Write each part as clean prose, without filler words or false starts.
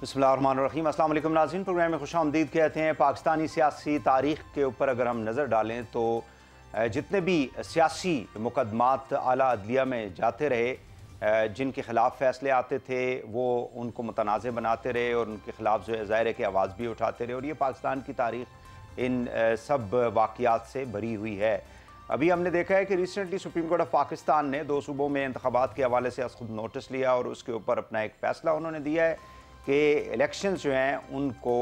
बिस्मिल्लाहिर्रहमानिर्रहीम। अस्सलाम वालेकुम नाज़रीन, प्रोग्राम में खुशामदीद कहते हैं। पाकिस्तानी सियासी तारीख़ के ऊपर अगर हम नज़र डालें तो जितने भी सियासी मुकदमात आला अदलिया में जाते रहे, जिनके ख़िलाफ़ फ़ैसले आते थे वो उनको मुतनाज़ बनाते रहे और उनके ख़िलाफ़ जो है ज़ाहिर है कि आवाज़ भी उठाते रहे, और ये पाकिस्तान की तारीख़ इन सब वाक़यात से भरी हुई है। अभी हमने देखा है कि recently supreme court of Pakistan ने 2 सूबों में इंतखाबात के हवाले से खुद नोटिस लिया और उसके ऊपर अपना एक फ़ैसला उन्होंने दिया है कि इलेक्शंस जो हैं उनको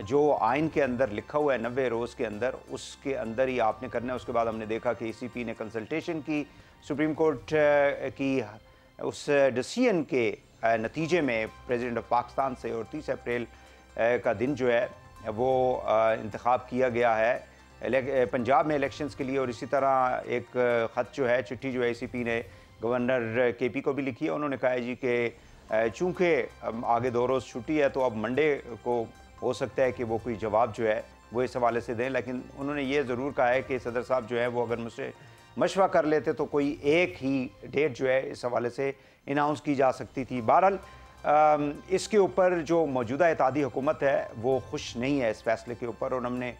जो आइन के अंदर लिखा हुआ है 90 रोज़ के अंदर, उसके अंदर ही आपने करना है। उसके बाद हमने देखा कि ECP ने कंसल्टेशन की सुप्रीम कोर्ट की उस डिसीजन के नतीजे में प्रेसिडेंट ऑफ पाकिस्तान से, और 30 अप्रैल का दिन जो है वो इंतखाब किया गया है पंजाब में इलेक्शंस के लिए। और इसी तरह एक ख़त जो है, चिट्ठी जो है ECP ने गवर्नर KP को भी लिखी है। उन्होंने कहा है जी कि चूँकि आगे 2 रोज़ छुट्टी है तो अब मंडे को हो सकता है कि वो कोई जवाब जो है वो इस हवाले से दें, लेकिन उन्होंने ये ज़रूर कहा है कि सदर साहब जो है वो अगर मुझसे मशवरा कर लेते तो कोई एक ही डेट जो है इस हवाले से अनाउंस की जा सकती थी। बहरहाल इसके ऊपर जो मौजूदा इत्तेहादी हुकूमत है वो खुश नहीं है इस फैसले के ऊपर, और हमने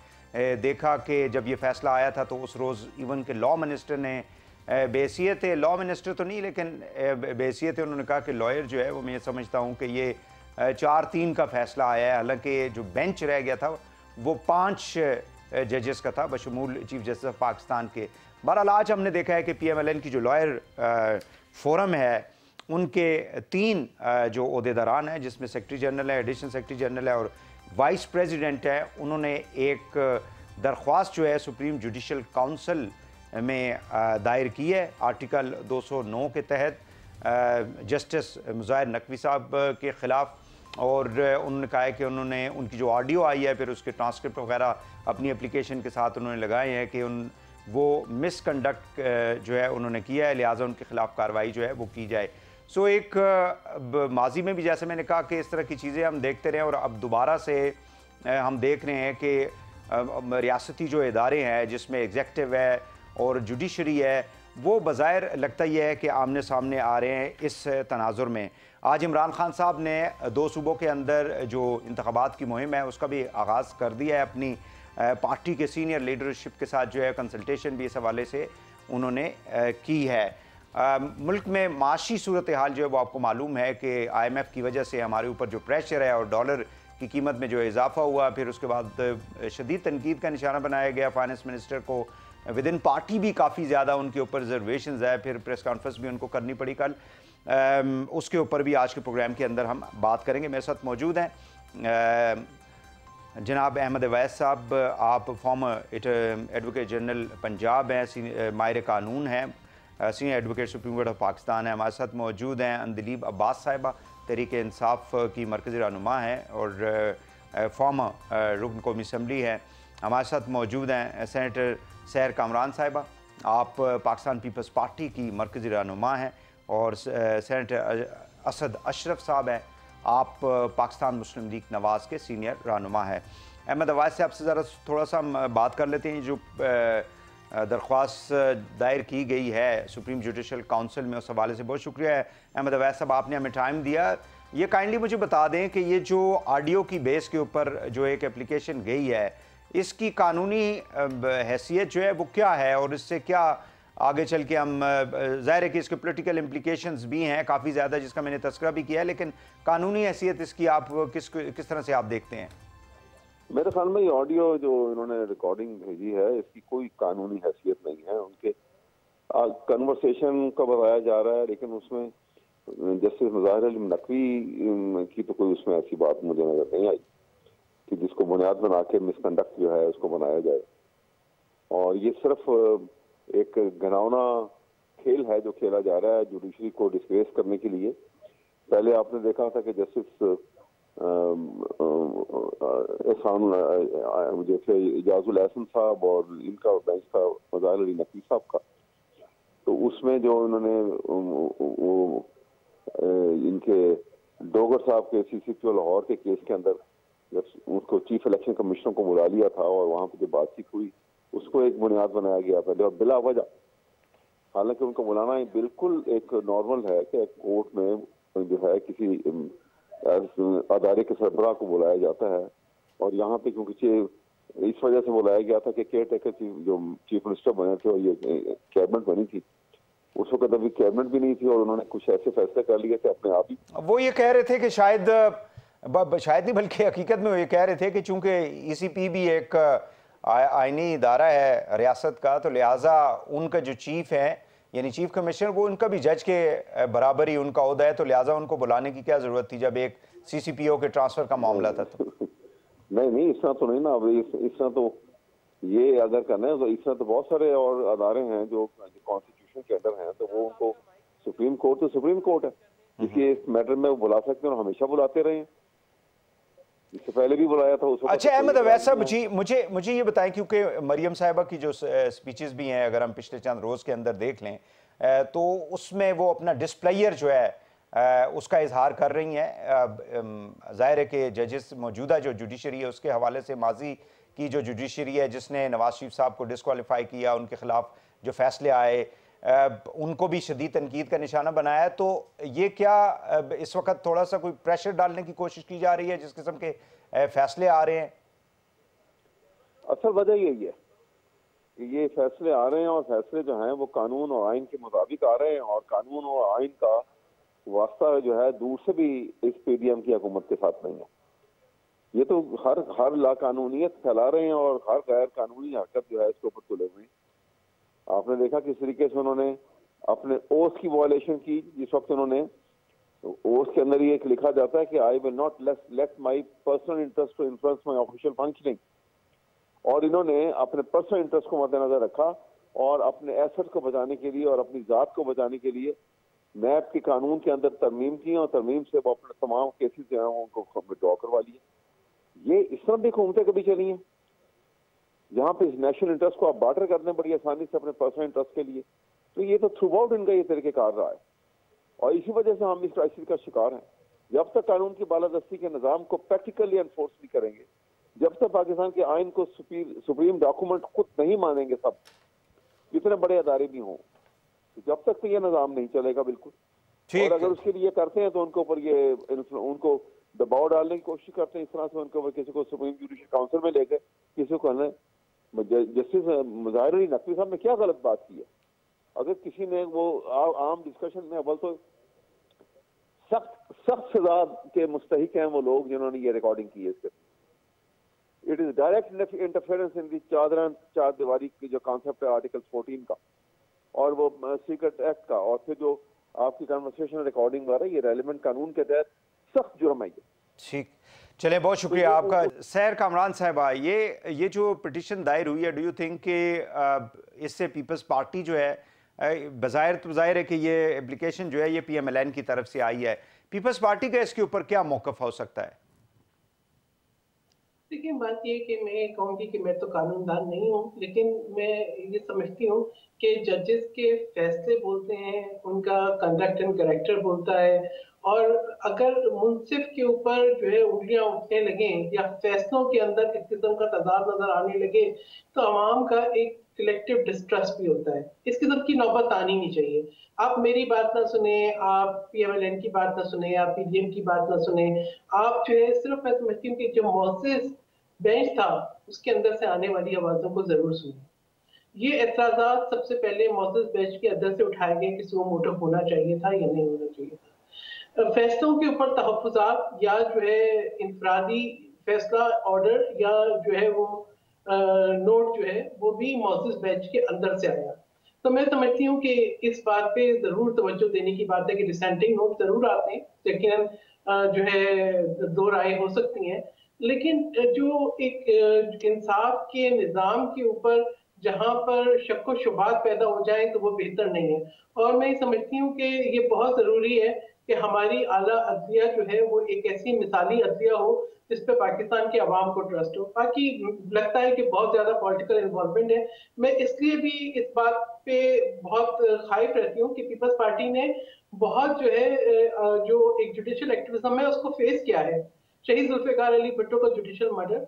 देखा कि जब ये फ़ैसला आया था तो उस रोज़ इवन के लॉ मिनिस्टर ने बेहसियत लॉ मिनिस्टर तो नहीं लेकिन बेहसियत उन्होंने कहा कि लॉयर जो है वो मैं समझता हूँ कि ये 4-3 का फ़ैसला आया है, हालांकि जो बेंच रह गया था वो 5 जजेस का था बशमूल चीफ जस्टिस ऑफ पाकिस्तान के। बहरहाल आज हमने देखा है कि PMLN की जो लॉयर फोरम है उनके 3 जो ओहदेदारान हैं, जिसमें सेक्रेटरी जनरल है, एडिशनल सेक्रेटरी जनरल है और वाइस प्रेसिडेंट है, उन्होंने एक दरख्वास्त जो है सुप्रीम जुडिशल काउंसिल में दायर की है आर्टिकल 209 के तहत जस्टिस मुज़ाहिर नकवी साहब के ख़िलाफ़। और उन्होंने कहा है कि उन्होंने उनकी जो ऑडियो आई है फिर उसके ट्रांसक्रिप्ट वगैरह अपनी एप्लीकेशन के साथ उन्होंने लगाए हैं कि वो मिसकंडक्ट जो है उन्होंने किया है, लिहाजा उनके ख़िलाफ़ कार्रवाई जो है वो की जाए। सो एक माजी में भी जैसे मैंने कहा कि इस तरह की चीज़ें हम देखते रहे, और अब दोबारा से हम देख रहे हैं कि रियासती जो इदारे हैं जिसमें एग्जेक्टिव है और जुडिशरी है वो बज़ाहिर लगता ही है कि आमने सामने आ रहे हैं इस तनाजुर में। आज इमरान खान साहब ने 2 सूबों के अंदर जो इंतखाबात की मुहिम है उसका भी आगाज़ कर दिया है। अपनी पार्टी के सीनियर लीडरशिप के साथ जो है कंसल्टेशन भी इस हवाले से उन्होंने की है। मुल्क में माशी सूरत हाल जो है वो आपको मालूम है कि IMF की वजह से हमारे ऊपर जो प्रेशर है और डॉलर की कीमत में जो इजाफा हुआ, फिर उसके बाद शदीद तनकीद का निशाना बनाया गया फाइनेंस मिनिस्टर को। विद इन पार्टी भी काफ़ी ज़्यादा उनके ऊपर रिजर्वेशंस है, फिर प्रेस कॉन्फ्रेंस भी उनको करनी पड़ी कल। उसके ऊपर भी आज के प्रोग्राम के अंदर हम बात करेंगे। मेरे साथ मौजूद हैं जनाब अहमद अवैस साहब, आप फॉर्मर एडवोकेट जनरल पंजाब हैं, माहिर कानून हैं, senior advocate supreme court of Pakistan है। हमारे साथ मौजूद हैं अंदलीब अब्बास साहिबा, तहरीक इंसाफ की मरकज़ी रहनुमा हैं और फॉर्मर रुकन कौमी असम्बली है। हमारे साथ मौजूद हैं सेनेटर सैर कामरान साहिबा, आप पाकिस्तान पीपल्स पार्टी की मरकज़ी रहनुमा हैं, और सेनेटर असद अशरफ साहब हैं, आप पाकिस्तान मुस्लिम लीग नवाज़ के सीनियर रहनुमा है। अहमद अवैस से आपसे ज़रा थोड़ा सा हम बात कर लेते हैं। जो दरख्वास्त दायर की गई है सुप्रीम जुडिशल काउंसिल में, उस हवाले से बहुत शुक्रिया है अहमद अवैस साहब, आपने हमें टाइम दिया। ये काइंडली मुझे बता दें कि ये जो ऑडियो की बेस के ऊपर जो एक एप्लीकेशन गई है इसकी कानूनी हैसियत जो है वो क्या है, और इससे क्या आगे चल के हम ज़ाहिर है कि इसके पॉलिटिकल इम्प्लिकेशंस भी हैं काफ़ी ज़्यादा, जिसका मैंने तस्करा भी किया है, लेकिन कानूनी हैसियत इसकी आप किस तरह से आप देखते हैं? मेरे ख्याल में ये ऑडियो जो इन्होंने रिकॉर्डिंग भेजी है इसकी कोई कानूनी हैसियत नहीं है। उनके कन्वर्सेशन का बताया जा रहा है, लेकिन उसमें जस्टिस मुज़ाहिर नकवी की तो कोई उसमें ऐसी बात मुझे नजर नहीं आई कि जिसको बुनियाद बना के मिसकंडक्ट जो है उसको बनाया जाए। और ये सिर्फ एक घिनौना खेल है जो खेला जा रहा है जुडिशरी को डिस्ग्रेस करने के लिए। पहले आपने देखा था कि जस्टिस जैसे इजाजुल एहसन साहब और इनका बेंच था मुज़ाहिर अली नकवी साहब का, तो उसमें जो उन्होंने इनके डोगर साहब के CCP लाहौर के केस के अंदर जब उसको चीफ इलेक्शन कमिश्नर को बुला लिया था और वहां पर जो बातचीत हुई उसको एक बुनियाद बनाया गया पहले और बिला वजह, हालांकि उनको बुलाना बिल्कुल एक नॉर्मल है कि कोर्ट में जो है किसी अदारे के सरबराह को बुलाया जाता है। और यहाँ पे क्योंकि इस वजह से बुलाया गया था कि केयर टेकर जो चीफ मिनिस्टर बने थे और ये कैबिनेट बनी थी, उस वक्त अभी कैबिनेट भी नहीं थी और उन्होंने कुछ ऐसे फैसले कर लिए थे अपने आप ही। वो ये कह रहे थे कि शायद नहीं बल्कि हकीकत में वो ये कह रहे थे कि चूंकि ईसीपी भी एक आईनी इदारा है रियासत का, तो लिहाजा उनका जो चीफ है यानी चीफ कमिश्नर, वो उनका भी जज के बराबर ही उनका ओहदा है, तो लिहाजा उनको बुलाने की क्या जरूरत थी जब एक सीसीपीओ के ट्रांसफर का मामला था। तो नहीं, इस तरह तो नहीं ना। अब इस तरह तो ये अगर करना है तो इस तरह तो बहुत सारे और अदारे हैं जो कॉन्स्टिट्यूशन के अंदर हैं, तो वो उनको सुप्रीम कोर्ट है, इसलिए इस मैटर में वो बुला सकते हैं और हमेशा बुलाते रहे हैं। इससे पहले भी बुलाया था उस वक्त। अच्छा अहमद वैसा मुझे ये बताएं, क्योंकि मरियम साहिबा की जो स्पीचेस भी हैं अगर हम पिछले चंद रोज के अंदर देख लें तो उसमें वो अपना डिस्प्लेयर जो है उसका इजहार कर रही हैं। जाहिर है कि जजेस मौजूदा जो जुडिशरी है उसके हवाले से माजी की जो जुडिशरी है जिसने नवाज शरीफ साहब को डिस्क्वालीफाई किया, उनके खिलाफ जो फैसले आए उनको भी शदीद तनकीद का निशाना बनाया। तो ये क्या इस वक्त थोड़ा सा कोई प्रेशर डालने की कोशिश की जा रही है जिस किस्म के फैसले आ रहे हैं? असल वजह यही है कि ये फैसले आ रहे हैं और फैसले जो हैं वो कानून और आइन के मुताबिक आ रहे हैं, और कानून और आइन का वास्ता जो है दूर से भी इस पीडीएम की हुकूमत के साथ नहीं है। ये तो हर लाकानूनियत फैला रहे हैं और हर गैर कानूनी हरकत जो है इसके ऊपर तुले हुए हैं। आपने देखा किस तरीके से उन्होंने अपने ओथ की वायलेशन की, जिस वक्त उन्होंने ओथ के अंदर ही एक लिखा जाता है कि I will not let my personal interest to influence my official functioning, और इन्होंने अपने पर्सनल इंटरेस्ट को मद्देनजर रखा और अपने एसेट को बचाने के लिए और अपनी जात को बचाने के लिए नैब के कानून के अंदर तरमीम की और तरमीम से वो अपने तमाम केसेस जो है उनको विड्रॉ करवा लिए। ये इस तरह भी हुकूमतें कभी चली हैं जहाँ पे नेशनल इंटरेस्ट को आप बार्टर करते हैं बड़ी आसानी से अपने पर्सनल इंटरेस्ट के लिए। तो ये तो थ्रू आउट इनका ये तरीक़ेकार रहा है और इसी वजह से हम इस क्राइसिस का शिकार हैं। जब तक कानून की बालादस्ती के निज़ाम को प्रैक्टिकली एनफोर्स नहीं करेंगे, जब तक पाकिस्तान के आइन को सुप्रीम डॉक्यूमेंट खुद नहीं मानेंगे, सब जितने बड़े अदारे भी हों, तो जब तक तो ये निज़ाम नहीं चलेगा बिल्कुल। और अगर उसके लिए करते हैं तो उनके ऊपर ये उनको दबाव डालने की कोशिश करते हैं, इस तरह से उनके ऊपर किसी को सुप्रीम जुडिशल काउंसिल में लेकर किसी को जस्टिस मुजाहिर अली नकवी साहब ने क्या गलत बात की है? अगर किसी ने वो आम डिस्कशन में अव्वल तो सख्त सजा के मुस्तहिक हैं वो लोग जिन्होंने ये रिकॉर्डिंग की है। इसके it is direct interference in the चार दीवारी की जो कॉन्सेप्ट है आर्टिकल 14 का और वो सीक्रेट एक्ट का, और फिर जो आपकी कन्वर्सेशन रिकॉर्डिंग वाला, ये रेलिवेंट कानून के तहत सख्त जुर्म है। ठीक, चलें, बहुत शुक्रिया आपका। सैर कामरान साहबा, ये जो पिटिशन दायर हुई है, डू यू थिंक कि इससे पीपल्स पार्टी जो है बज़ाहिर तो ज़ाहिर है कि ये एप्लीकेशन जो है ये PMLN की तरफ से आई है, पीपल्स पार्टी का इसके ऊपर क्या मौक़िफ़ हो सकता है? देखिए, बात ये कि मैं कहूँगी कि मैं तो कानूनदान नहीं हूँ, लेकिन मैं ये समझती हूँ कि जजेस के फैसले बोलते हैं, उनका कंडक्ट एंड कैरेक्टर बोलता है, और अगर मुंसिफ के ऊपर जो है उंगलियां उठने लगें या फैसलों के अंदर इस किस्म का तजाद नजर आने लगे तो आवाम का एक सिलेक्टिव डिस्ट्रस्ट भी होता है। इस किस्म की नौबत आनी नहीं चाहिए। आप मेरी बात ना सुने, आप PMLN की बात ना सुने, आप PDM की बात ना सुने, आप जो है सिर्फ मैं समझती हूँ कि जो मौसिस बेंच था उसके अंदर से आने वाली आवाजों को जरूर सुने। ये एतराजात सबसे पहले मौसिस बेंच के अंदर से उठाए गए कि सो मोटो होना चाहिए था या नहीं होना चाहिए था। फैसलों के ऊपर तहफ़्फ़ुज़ात या जो है इनफरादी फैसला ऑर्डर या जो है वो नोट जो है वो भी मौसिस बेंच के अंदर से आया। तो मैं समझती हूँ कि इस बात पे जरूर तवज्जो देने की बात है कि डिसेंटिंग नोट जरूर आते हैं, लेकिन जो है दो राय हो सकती हैं, लेकिन जो एक इंसाफ के निज़ाम के ऊपर जहां पर शक व शुबात पैदा हो जाए तो वो बेहतर नहीं है। और मैं समझती हूँ कि ये बहुत ज़रूरी है कि हमारी आला अदलिया जो है वो एक ऐसी मिसाली अदलिया हो जिस पे पाकिस्तान के अवाम को ट्रस्ट हो। बाकी लगता है कि बहुत ज़्यादा पॉलिटिकल इन्वॉल्वमेंट है। मैं इसलिए भी इस बात पे बहुत खाइफ रहती हूँ कि पीपल्स पार्टी ने बहुत जो है जो एक जुडिशल एक्टिविज्म है उसको फेस किया है। शहीद जुल्फ़िकार अली भुट्टो का जुडिशल मर्डर,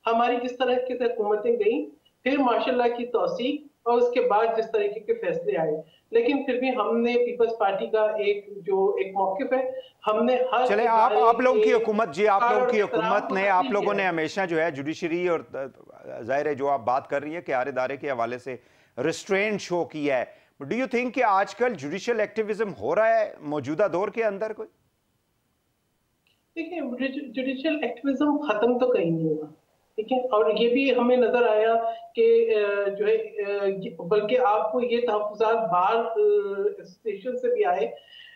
हमारी जिस तरह की हुकूमतें गई, फिर माशाल्लाह की तौसीक और उसके बाद जिस तरीके के फैसले आए, लेकिन फिर भी हमने पीपल्स पार्टी का एक मौकिफ है, हमने हर चले आप लोगों की हुकूमत जी, आप लोगों की हुकूमत ने, आप लोगों ने हमेशा जो है जुडिशरी और जाहिर है जो आप बात कर रही है कि हर इदारे के हवाले से रिस्ट्रेंट शो किया है, डू यू थिंक कि आजकल जुडिशियल एक्टिविज्म हो रहा है मौजूदा दौर के अंदर कोई? देखिए, जुडिशियल एक्टिविज्म खत्म तो कहीं नहीं हुआ, ठीक है, और ये भी हमें नजर आया कि जो है बल्कि आपको ये तहफ्फुज़ात बाहर स्टेशन से भी आए,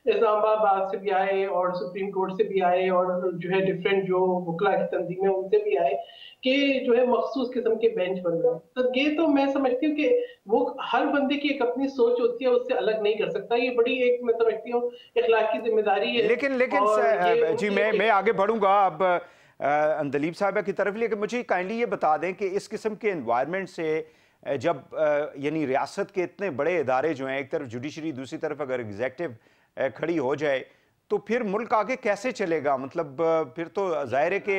इस्लामाबाद बाग से भी आए और सुप्रीम कोर्ट से भी आए और जो है डिफरेंट जो वकला की तंजीमें उनसे भी आए कि जो है मखसूस किस्म के बेंच बन गए। तो ये तो मैं समझती हूँ कि वो हर बंदे की एक अपनी सोच होती है, उससे अलग नहीं कर सकता। ये बड़ी एक मैं समझती हूँ इखलाकी जिम्मेदारी है। लेकिन जी मैं आगे बढ़ूंगा अब अंदलीब साहबा की तरफ, लेकिन मुझे काइंडली ये बता दें कि इस किस्म के एनवायरनमेंट से जब यानी रियासत के इतने बड़े इदारे जो हैं, एक तरफ जुडिशरी, दूसरी तरफ अगर एग्जेक्टिव खड़ी हो जाए तो फिर मुल्क आगे कैसे चलेगा? मतलब फिर तो जाहिर है कि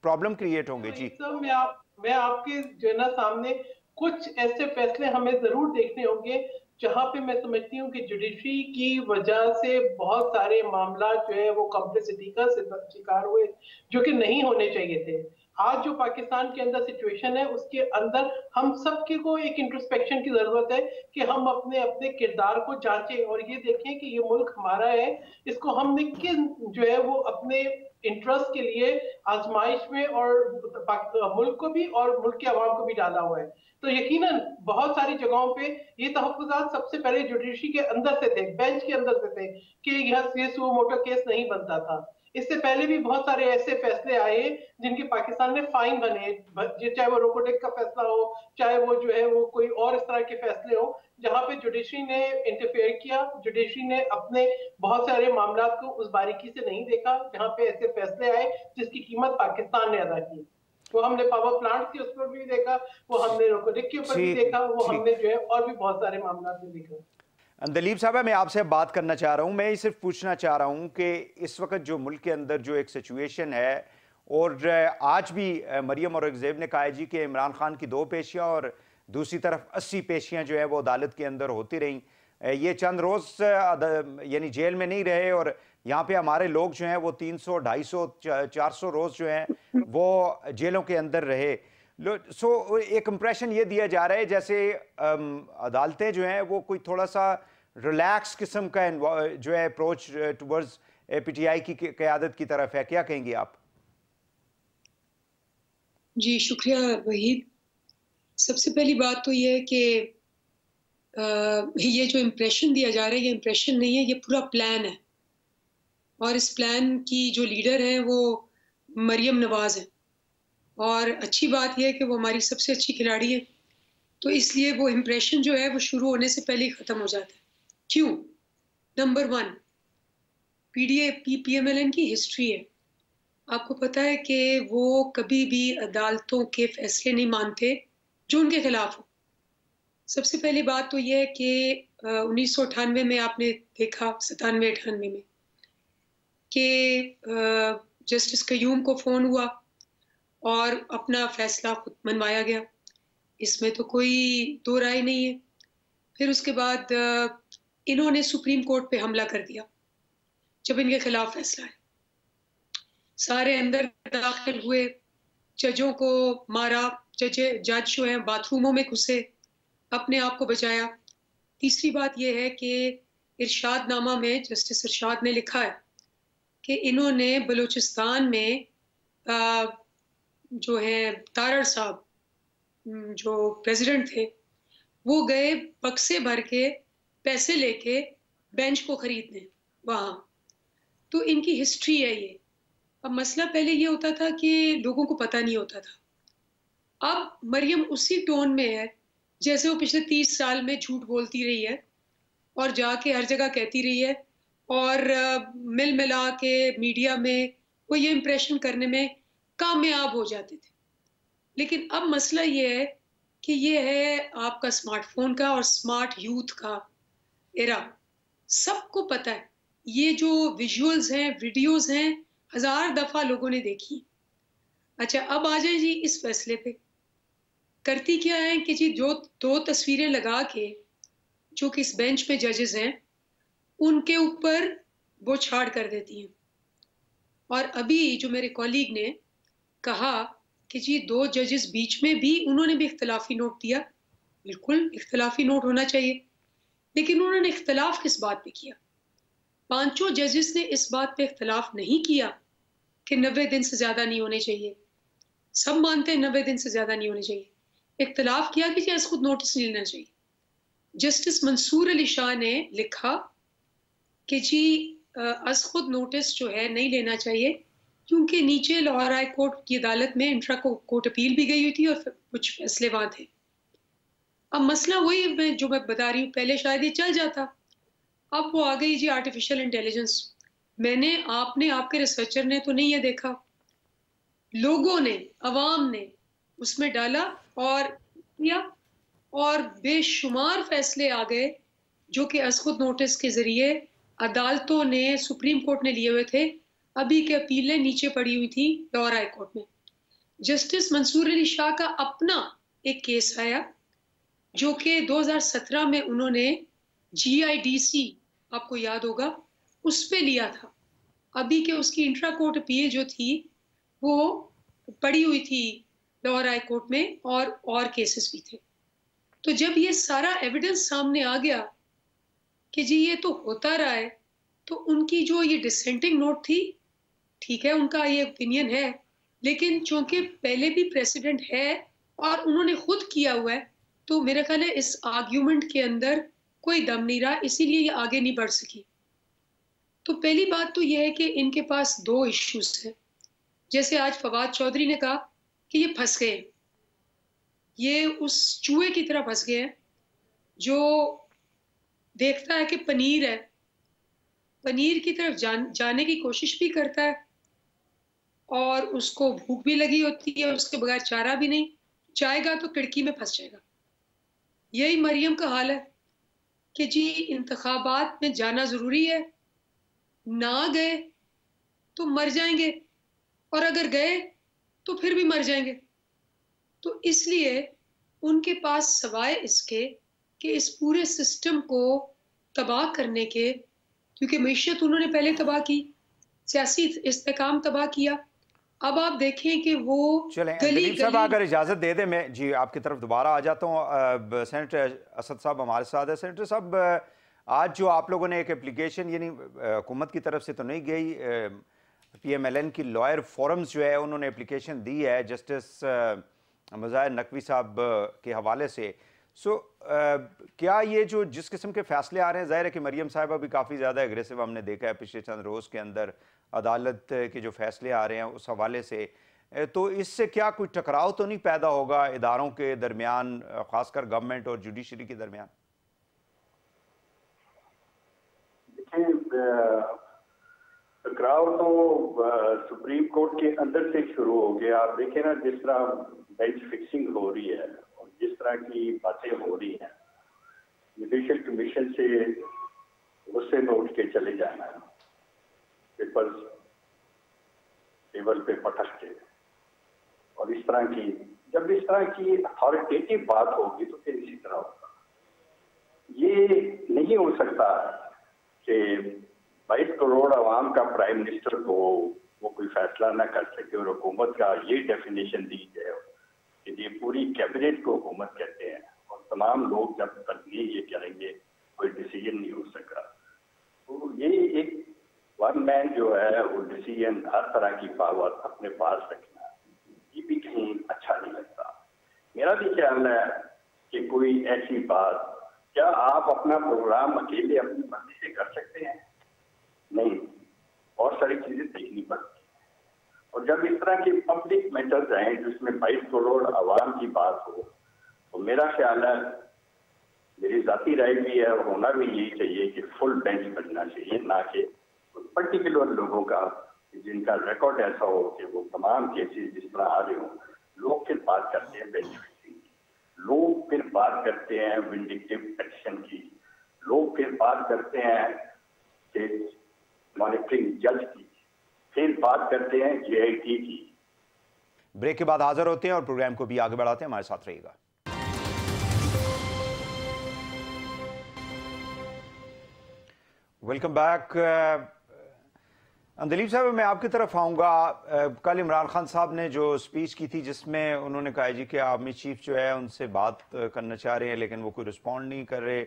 प्रॉब्लम क्रिएट होंगे। जी मैं आपके जो है ना सामने कुछ ऐसे फैसले हमें जरूर देखने होंगे जहां पे मैं समझती हूँ कि जुडिशरी की वजह से बहुत सारे मामला जो है वो कॉम्प्लेक्सिटी का शिकार हुए, जो कि नहीं होने चाहिए थे। आज जो पाकिस्तान के अंदर सिचुएशन है उसके अंदर हम सबके को एक इंट्रोस्पेक्शन की जरूरत है कि हम अपने अपने किरदार को जांचें और ये देखें कि ये मुल्क हमारा है, इसको हमने किस जो है वो अपने इंटरेस्ट के लिए आजमाइश में और मुल्क को भी और मुल्क के अवाम को भी डाला हुआ है। तो यकीनन बहुत सारी जगहों पे ये तहफ्फुज़ात सबसे पहले जुडिशरी के अंदर से थे, बेंच के अंदर से थे कि यह सुओ मोटो केस नहीं बनता था। इससे पहले भी बहुत सारे ऐसे फैसले आए जिनके पाकिस्तान में फाइन बने, चाहे वो रोकोटेक का फैसला हो, चाहे वो जो है वो कोई और इस तरह के फैसले हो, जहां पे जुडिशरी ने इंटरफेयर किया, जुडिशरी ने अपने बहुत सारे मामला को उस बारीकी से नहीं देखा, जहां पे ऐसे फैसले आए जिसकी कीमत पाकिस्तान ने अदा की। वो हमने पावर प्लांट के उस पर भी देखा, वो हमने रोकोटेक के ऊपर भी देखा, वो हमने जो है और भी बहुत सारे मामला में देखा। अंदलीब साहब, मैं आपसे बात करना चाह रहा हूँ, मैं सिर्फ पूछना चाह रहा हूँ कि इस वक्त जो मुल्क के अंदर जो एक सिचुएशन है, और आज भी मरियम औरंगज़ेब ने कहा है जी कि इमरान खान की 2 पेशियाँ और दूसरी तरफ 80 पेशियाँ जो है वो अदालत के अंदर होती रहीं। ये चंद रोज़ यानी जेल में नहीं रहे, और यहाँ पे हमारे लोग जो हैं वो 300, 250, 400 रोज़ जो हैं वो जेलों के अंदर रहे। सो एक इम्प्रेशन ये दिया जा रहा है जैसे अदालतें जो हैं वो कोई थोड़ा सा रिलैक्स किस्म का जो है अप्रोच टुवर्ड्स पीटीआई की क़यादत की तरफ है। क्या कहेंगे आप? जी शुक्रिया वहीद। सबसे पहली बात तो ये है कि ये जो इम्प्रेशन दिया जा रहा है ये इम्प्रेशन नहीं है, ये पूरा प्लान है, और इस प्लान की जो लीडर है वो मरियम नवाज है, और अच्छी बात यह है कि वो हमारी सबसे अच्छी खिलाड़ी है, तो इसलिए वो इम्प्रेशन जो है वो शुरू होने से पहले ही ख़त्म हो जाता है। क्यों? नंबर 1, PMLN की हिस्ट्री है। आपको पता है कि वो कभी भी अदालतों के फैसले नहीं मानते जो उनके खिलाफ हो। सबसे पहली बात तो यह है कि 1998 में आपने देखा, 97-98 में कि जस्टिस कयूम को फ़ोन हुआ और अपना फैसला खुद मनवाया गया, इसमें तो कोई दो राय नहीं है। फिर उसके बाद इन्होंने सुप्रीम कोर्ट पे हमला कर दिया जब इनके खिलाफ फैसला है, सारे अंदर दाखिल हुए, जजों को मारा, जज जो है बाथरूमों में घुसे, अपने आप को बचाया। तीसरी बात यह है कि इरशादनामा में जस्टिस इरशाद ने लिखा है कि इन्होंने बलूचिस्तान में जो है तारड़ साहब जो प्रेसिडेंट थे वो गए बक्से भर के पैसे लेके बेंच को खरीदने वहाँ, तो इनकी हिस्ट्री है ये। अब मसला पहले ये होता था कि लोगों को पता नहीं होता था, अब मरियम उसी टोन में है जैसे वो पिछले 30 साल में झूठ बोलती रही है और जाके हर जगह कहती रही है, और मिल मिला के मीडिया में वो ये इम्प्रेशन करने में कामयाब हो जाते थे। लेकिन अब मसला ये है कि ये है आपका स्मार्टफोन का और स्मार्ट यूथ का एरा। सबको पता है, ये जो विजुअल्स हैं, वीडियोस हैं, 1000 दफ़ा लोगों ने देखी। अच्छा, अब आ जाए जी इस फैसले पे। करती क्या है कि जी जो दो तस्वीरें लगा के जो कि इस बेंच पे जजेस हैं उनके ऊपर वो छाड़ कर देती हैं। और अभी जो मेरे कॉलीग ने कहा कि जी दो जजेस बीच में भी उन्होंने भी इख्तलाफी नोट दिया, बिल्कुल इख्तलाफी नोट होना चाहिए, लेकिन उन्होंने इख्तलाफ किस बात पे किया? पांचों जजेस ने इस बात पे इख्तलाफ नहीं किया कि 90 दिन से ज्यादा नहीं होने चाहिए। सब मानते हैं 90 दिन से ज्यादा नहीं होने चाहिए। इख्तलाफ किया कि जी खुद नोटिस नहीं लेना चाहिए। जस्टिस मंसूर अली शाह ने लिखा कि जी खुद नोटिस जो है नहीं लेना चाहिए, क्योंकि नीचे लाहौर हाई कोर्ट की अदालत में इंट्रा कोर्ट अपील भी गई हुई थी और कुछ फैसले वहां थे। अब मसला वही जो मैं बता रही हूँ, पहले शायद ये चल जाता, अब वो आ गई जी आर्टिफिशियल इंटेलिजेंस। आपने आपके रिसर्चर ने तो नहीं ये देखा, लोगों ने, अवाम ने उसमें डाला और किया, और बेशुमार फैसले आ गए जो कि खुद नोटिस के जरिए अदालतों ने, सुप्रीम कोर्ट ने लिए हुए थे। अभी के अपीलें नीचे पड़ी हुई थी लाहौर हाई कोर्ट में। जस्टिस मंसूर अली शाह का अपना एक केस आया जो कि 2017 में उन्होंने GIDC, आपको याद होगा, उस पे लिया था। अभी के उसकी इंट्रा कोर्ट अपील जो थी वो पड़ी हुई थी लाहौर हाई कोर्ट में, और केसेस भी थे। तो जब ये सारा एविडेंस सामने आ गया कि जी ये तो होता रहा है, तो उनकी जो ये डिसेंटिंग नोट थी, ठीक है उनका ये ओपिनियन है, लेकिन चूंकि पहले भी प्रेसिडेंट है और उन्होंने खुद किया हुआ है, तो मेरा ख्याल है इस आर्ग्यूमेंट के अंदर कोई दम नहीं रहा, इसीलिए ये आगे नहीं बढ़ सकी। तो पहली बात तो ये है कि इनके पास दो इश्यूज हैं। जैसे आज फवाद चौधरी ने कहा कि ये फंस गए, ये उस चूहे की तरह फंस गए हैं जो देखता है कि पनीर है, पनीर की तरफ जाने की कोशिश भी करता है और उसको भूख भी लगी होती है, उसके बगैर चारा भी नहीं, जाएगा तो खिड़की में फंस जाएगा। यही मरियम का हाल है कि जी इंतखाबात में जाना जरूरी है, ना गए तो मर जाएंगे, और अगर गए तो फिर भी मर जाएंगे। तो इसलिए उनके पास सवाए इसके कि इस पूरे सिस्टम को तबाह करने के, क्योंकि मैशत उन्होंने पहले तबाह की, सियासी इस्तेकाम तबाह किया, अब आप देखें कि वो चलें गली दलील साहब, गली। अगर इजाज़त दे दें, मैं जी आपकी तरफ दोबारा आ जाता हूँ। सेनेटर असद साहब हमारे साथ है। सेनेटर साहब, आज जो आप लोगों ने एक एप्लीकेशन, यानी हुकूमत की तरफ से तो नहीं गई, PMLN की लॉयर फोरम्स जो है उन्होंने एप्लीकेशन दी है जस्टिस मज़ाहिर नकवी साहब के हवाले से। क्या ये जो जिस किस्म के फैसले आ रहे हैं, ज़ाहिर है कि मरियम साहिबा भी काफ़ी ज़्यादा एग्रेसिव हमने देखा है पिछले चंद रोज़ के अंदर, अदालत के जो फैसले आ रहे हैं उस हवाले से, तो इससे क्या कोई टकराव तो नहीं पैदा होगा इदारों के दरमियान, खासकर गवर्नमेंट और जुडिशरी के दरमियान? टकराव तो सुप्रीम कोर्ट के अंदर से शुरू हो गया। आप देखें ना, जिस तरह बेंच फिक्सिंग हो रही है और जिस तरह की बातें हो रही हैं, जुडिशियल कमीशन से गुस्से में उठ के चले जाना, पेपर्स टेबल पे पटक के, और इस तरह की, जब इस तरह की अथॉरिटेटिव बात होगी तो फिर इसी तरह होगा। ये नहीं हो सकता कि 22 करोड़ आवाम का प्राइम मिनिस्टर को वो कोई फैसला ना कर सके और हुकूमत का ये डेफिनेशन दी जाए कि ये पूरी कैबिनेट को हुकूमत कहते हैं और तमाम लोग जब तक ये करेंगे कोई डिसीजन नहीं हो सका। तो ये एक वन मैन जो है वो डिसीजन, हर तरह की पावर अपने पास रखना, ये भी कहीं अच्छा नहीं लगता। मेरा भी ख्याल है कि कोई ऐसी बात, क्या आप अपना प्रोग्राम अकेले अपनी मर्जी से कर सकते हैं? नहीं, बहुत सारी चीजें देखनी पड़ती हैं। और जब इस तरह के पब्लिक मैटर्स आए जिसमें 22 करोड़ आवाम की बात हो, तो मेरा ख्याल है, मेरी जाती राय भी है और होना भी यही चाहिए कि फुल बेंच बनना चाहिए, ना कि पर्टिकुलर लोगों का जिनका रिकॉर्ड ऐसा हो कि वो तमाम केसेस जिस तरह आ रहे हो। लोग फिर बात करते हैं बेंच फिक्सिंग की, लोग फिर बात करते हैं विंडिक्टिव एक्शन की, लोग फिर बात करते हैं मॉनिटरिंग जज की, फिर बात करते हैं JIT की। ब्रेक के बाद हाजिर होते हैं और प्रोग्राम को भी आगे बढ़ाते हैं। हमारे साथ रहिएगा। Welcome back. अंदलीब साहब, मैं आपकी तरफ आऊँगा। कल इमरान खान साहब ने जो स्पीच की थी जिसमें उन्होंने कहा जी कि आर्मी चीफ जो है उनसे बात करना चाह रहे हैं लेकिन वो कोई रिस्पॉन्ड नहीं कर रहे,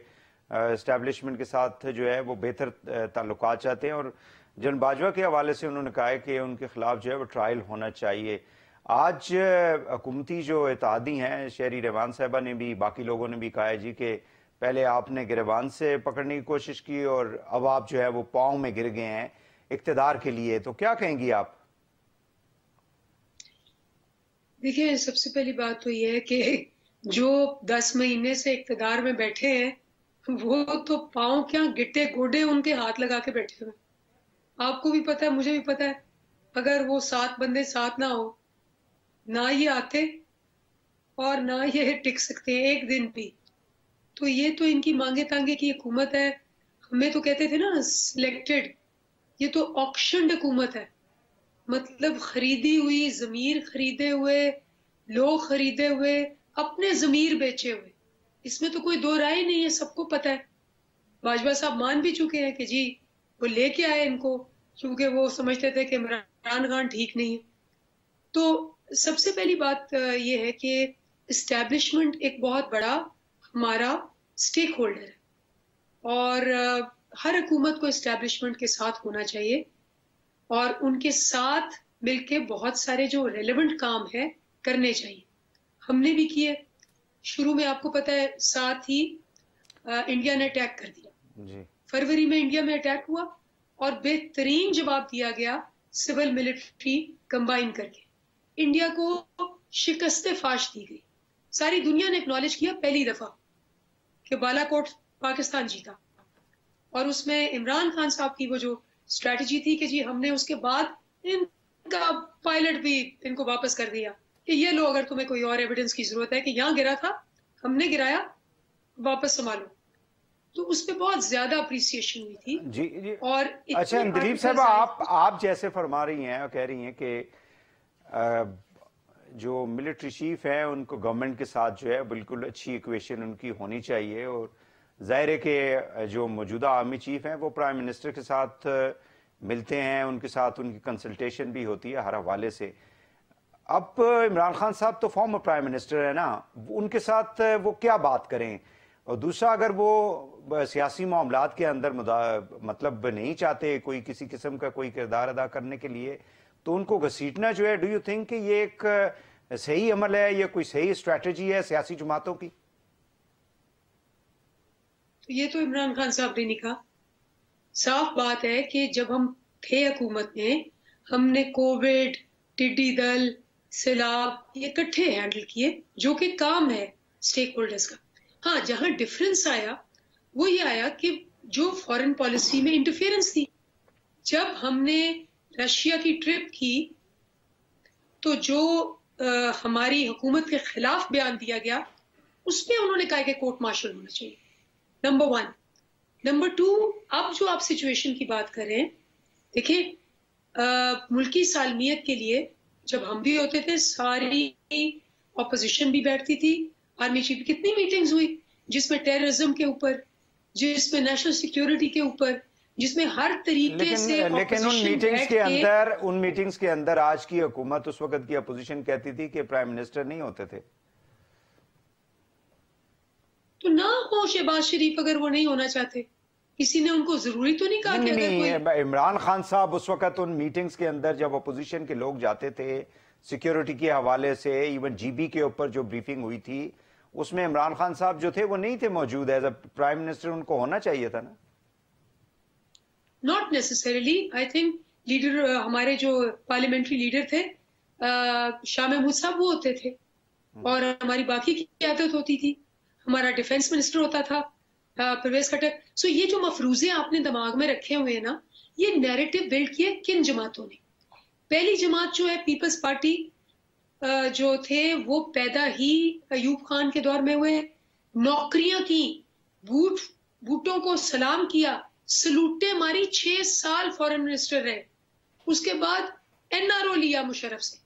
इस्टेब्लिशमेंट के साथ जो है वो बेहतर ताल्लुकात चाहते हैं। और जनरल बाजवा के हवाले से उन्होंने कहा है कि उनके खिलाफ जो है वो ट्रायल होना चाहिए। आज हुकूमती जो इत्तेहादी हैं, शहरी रहमान साहबा ने भी, बाकी लोगों ने भी कहा है जी कि पहले आपने गिरबान से पकड़ने की कोशिश की और अब आप जो है वो पाँव में गिर गए हैं इक्तदार के लिए। तो क्या कहेंगी आप? देखिए, सबसे पहली बात तो यह है कि जो 10 महीने से इक्तदार में बैठे हैं वो तो पाँव क्या, गिट्टे गोडे उनके हाथ लगा के बैठे हुए। आपको भी पता है, मुझे भी पता है, अगर वो 7 बंदे साथ ना हो, ना ये आते और ना ये टिक सकते एक दिन भी। तो ये तो इनकी मांगे तांगे की हुकूमत है। हमें तो कहते थे ना सिलेक्टेड, ये तो ऑक्शन हुकूमत है। मतलब खरीदी हुई जमीर, खरीदे हुए लोग, खरीदे हुए अपने जमीर बेचे हुए। इसमें तो कोई दो राय नहीं है, सबको पता है। बाजवा साहब मान भी चुके हैं कि जी वो लेके आए इनको क्योंकि वो समझते थे कि इमरान खान ठीक नहीं है। तो सबसे पहली बात ये है कि इस्टेब्लिशमेंट एक बहुत बड़ा हमारा स्टेक होल्डर है और हर हुकूमत को इस्टेब्लिशमेंट के साथ होना चाहिए और उनके साथ मिलके बहुत सारे जो रेलेवेंट काम है करने चाहिए। हमने भी किए। शुरू में आपको पता है, साथ ही इंडिया ने अटैक कर दिया जी। फरवरी में इंडिया में अटैक हुआ और बेहतरीन जवाब दिया गया सिविल मिलिट्री कंबाइन करके। इंडिया को शिकस्त फाश दी गई। सारी दुनिया ने एक्नॉलेज किया पहली दफा कि बालाकोट पाकिस्तान जीता। और उसमें इमरान खान साहब की वो जो स्ट्रेटजी थी कि जी हमने उसके बाद इनका पायलट भी इनको वापस कर दिया कि ये लो, अगर तुम्हें कोई और एविडेंस की जरूरत है कि यहाँ गिरा था, हमने गिराया, वापस संभालो। तो उस पर बहुत ज्यादा अप्रिसिएशन हुई थी जी। और अच्छा अंदलीब साहब, आप जैसे फरमा रही हैं और कह रही हैं कि जो मिलिट्री चीफ है उनको गवर्नमेंट के साथ जो है बिल्कुल अच्छी इक्वेशन उनकी होनी चाहिए और जाहिर है कि जो मौजूदा आर्मी चीफ हैं वो प्राइम मिनिस्टर के साथ मिलते हैं, उनके साथ उनकी कंसल्टेशन भी होती है हर हवाले से। अब इमरान खान साहब तो फॉर्मर प्राइम मिनिस्टर है ना, उनके साथ वो क्या बात करें? और दूसरा, अगर वो सियासी मामलात के अंदर मतलब नहीं चाहते कोई किसी किस्म का कोई किरदार अदा करने के लिए, तो उनको घसीटना जो है, डू यू थिंक कि ये एक सही अमल है, ये कोई सही स्ट्रैटेजी है सियासी जमातों की? तो ये तो इमरान खान साहब ने नहीं कहा। साफ बात है कि जब हम थे हुकूमत में, हमने कोविड, टिड्डी दल, सैलाब ये इकट्ठे हैंडल किए, जो कि काम है स्टेक होल्डर्स का। हाँ, जहां डिफरेंस आया वो ये आया कि जो फॉरेन पॉलिसी में इंटरफेरेंस थी। जब हमने रशिया की ट्रिप की तो जो हमारी हुकूमत के खिलाफ बयान दिया गया, उसमें उन्होंने कहा कि कोर्ट मार्शल होना चाहिए, नंबर 1। नंबर 2, अब जो आप सिचुएशन की बात कर रहे हैं, देखिए मुल्की सालमियत के लिए जब हम भी होते थे, सारी ऑपोजिशन भी बैठती थी। आर्मी चीफ की कितनी मीटिंग्स हुई जिसमें टेररिज्म के ऊपर, जिसमें नेशनल सिक्योरिटी के ऊपर, जिसमें हर तरीके से लेकिन उन मीटिंग्स के अंदर आज की हुकूमत, उस वक्त की अपोजिशन कहती थी कि प्राइम मिनिस्टर नहीं होते थे। तो ना हो शहबाज शरीफ, अगर वो नहीं होना चाहते, किसी ने उनको जरूरी तो नहीं कहा कि अगर कोई... इमरान खान साहब उस वक्त उन मीटिंग्स के अंदर जब अपोजिशन के लोग जाते थे, सिक्योरिटी के हवाले से, इवन जीबी के ऊपर जो ब्रीफिंग हुई थी, उसमें इमरान खान साहब जो थे वो नहीं थे मौजूद। एज अ प्राइम मिनिस्टर उनको होना चाहिए था ना? Not necessarily. I think leader, हमारे जो पार्लियामेंट्री लीडर थे शाह महमूद साहब, वो होते थे और हमारी बाकी की क़यादत होती थी। हमारा डिफेंस मिनिस्टर होता था परवेज खट्टर। सो ये जो मफरूजे आपने दिमाग में रखे हुए हैं ना, ये नैरेटिव बिल्ड किए किन जमातों ने? पहली जमात जो है पीपल्स पार्टी जो थे वो पैदा ही अयूब खान के दौर में हुए। नौकरियां की, बूटों को सलाम किया, सलूटे मारी, 6 साल फॉरेन मिनिस्टर रहे। उसके बाद एनआरओ लिया मुशर्रफ से,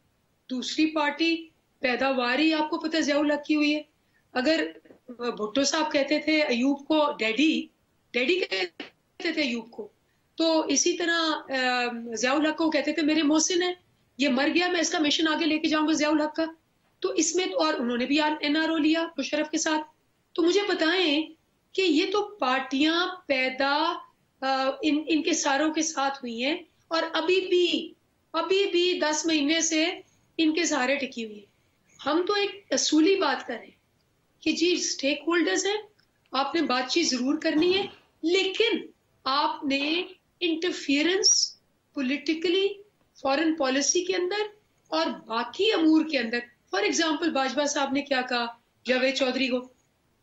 दूसरी पार्टी पैदावार ही आपको पता है ज़ियाउल हक की हुई है। अगर भुट्टो साहब कहते थे अयूब को डैडी कहते थे अयूब को, तो इसी तरह ज़ियाउल हक को कहते थे मेरे मोहसिन है, ये मर गया, मैं इसका मिशन आगे लेके जाऊंगा ज़ियाउल हक का। तो इसमें तो, और उन्होंने भी एनआरओ लिया मुशर्रफ के साथ। तो मुझे बताएं कि ये तो पार्टियां पैदा इनके सारों के साथ हुई हैं और अभी भी 10 महीने से इनके सहारे टिकी हुई है। हम तो एक असूली बात कर रहे हैं कि जी स्टेक होल्डर्स हैं, आपने बातचीत जरूर करनी है, लेकिन आपने इंटरफियरेंस पॉलिटिकली फॉरेन पॉलिसी के अंदर और बाकी अमूर के अंदर, फॉर एग्जाम्पल बाजवा साहब ने क्या कहा जावेद चौधरी को